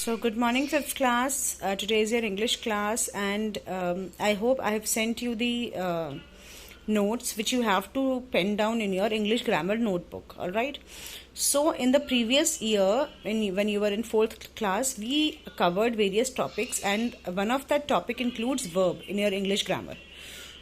So, good morning, fifth class. Today is your English class, and I hope I have sent you the notes which you have to pen down in your English grammar notebook. All right. So, in the previous year, when you were in fourth class, we covered various topics, and one of that topic includes verb in your English grammar.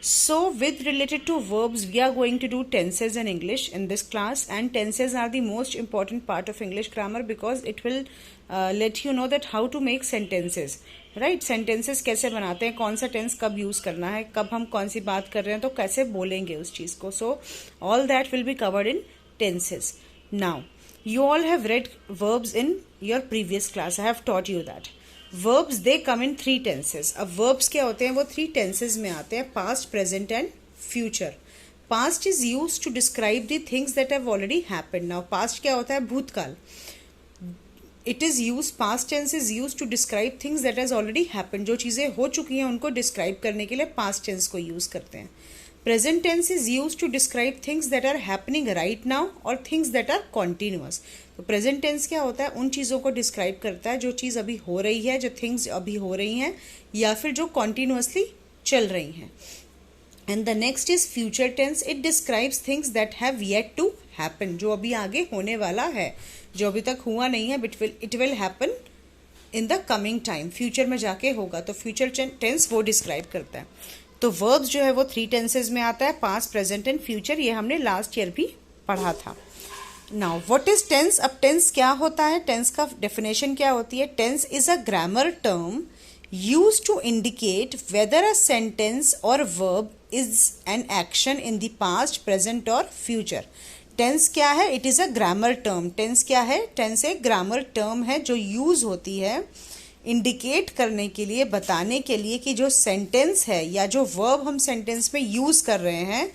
So, with related to verbs, we are going to do tenses in English in this class, and tenses are the most important part of English grammar because it will let you know that how to make sentences, right? Sentences कैसे बनाते हैं, कौन सा tense कब use करना है, कब हम कौन सी बात कर रहे हैं तो कैसे बोलेंगे उस चीज़ को. So, all that will be covered in tenses. Now, you all have read verbs in your previous class. I have taught you that. Verbs they come in three tenses. अब verbs क्या होते हैं, वो three tenses में आते हैं: past, present and future. Past is used to describe the things that have already happened. Now past क्या होता है, भूतकाल. It is used, past tense is used to describe things that has already happened. जो चीज़ें हो चुकी हैं उनको describe करने के लिए past tense को use करते हैं. Present tense is used to describe things that are happening right now or things that are continuous. तो प्रेजेंट टेंस क्या होता है, उन चीज़ों को डिस्क्राइब करता है जो चीज़ अभी हो रही है, जो थिंग्स अभी हो रही हैं या फिर जो कॉन्टीन्यूसली चल रही हैं. And the next is future tense. It describes things that have yet to happen, जो अभी आगे होने वाला है, जो अभी तक हुआ नहीं है, but it will happen in the coming time, future में जाके होगा. तो फ्यूचर टेंस वो डिस्क्राइब करता है. तो वर्ब्स जो है वो थ्री टेंसेज में आता है: पास्ट, प्रेजेंट एंड फ्यूचर. ये हमने लास्ट ईयर भी पढ़ा था. Now what is tense. अब टेंस क्या होता है, टेंस का डेफिनेशन क्या होती है. Tense is a grammar term used to indicate whether a sentence और verb is an action in the past, present और फ्यूचर. टेंस क्या है, it is a grammar term. Tense क्या है, टेंस एक ग्रामर टर्म है जो यूज़ होती है इंडिकेट करने के लिए, बताने के लिए कि जो सेंटेंस है या जो वर्ब हम सेंटेंस में यूज़ कर रहे हैं,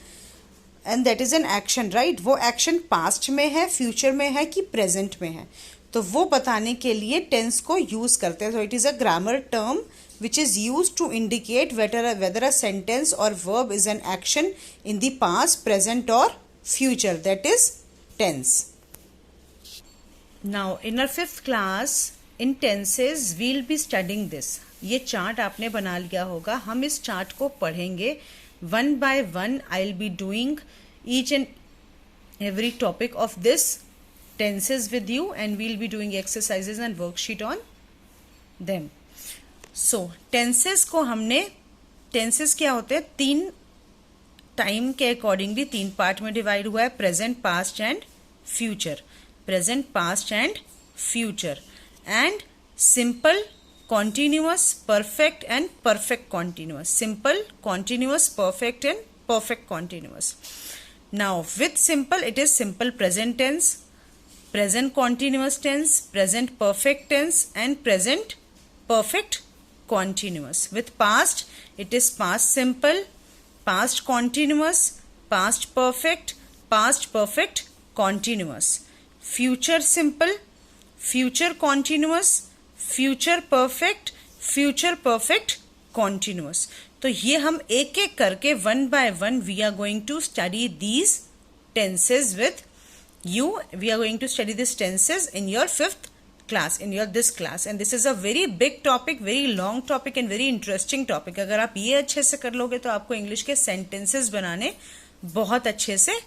and that is an action, right. वो एक्शन पास्ट में है, फ्यूचर में है कि प्रेजेंट में है, तो वो बताने के लिए टेंस को यूज़ करते हैं. So it is a grammar term which is use to indicate whether a sentence और verb is an action in the past, present और future. That is tense. Now in our fifth class in tenses will be studying this. ये chart आपने बना लिया होगा. हम इस chart को पढ़ेंगे one by one. I will be doing each and every topic of this tenses with you, and will be doing exercises and worksheet on them. So tenses को हमने, टेंसेज क्या होते हैं, तीन टाइम के अकॉर्डिंगली तीन पार्ट में divide हुआ है: present, past and future. Present, past and future. And simple, continuous, perfect and perfect continuous. Simple, continuous, perfect and perfect continuous. Now with simple, it is simple present tense, present continuous tense, present perfect tense and present perfect continuous. With past, it is past simple, past continuous, past perfect continuous. Future simple, future continuous, future perfect continuous. तो ये हम एक एक करके one by one we are going to study these tenses with you. We are going to study this tenses in your fifth class, in your this class. And this is a very big topic, very long topic and very interesting topic. अगर आप ये अच्छे से कर लोगे तो आपको English के सेंटेंसेज बनाने बहुत अच्छे से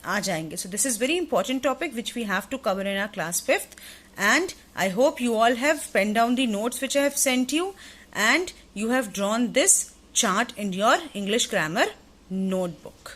आ जाएंगे. So this is very important topic which we have to cover in our class 5th, and I hope you all have penned down the notes which I have sent you, and you have drawn this chart in your English grammar notebook.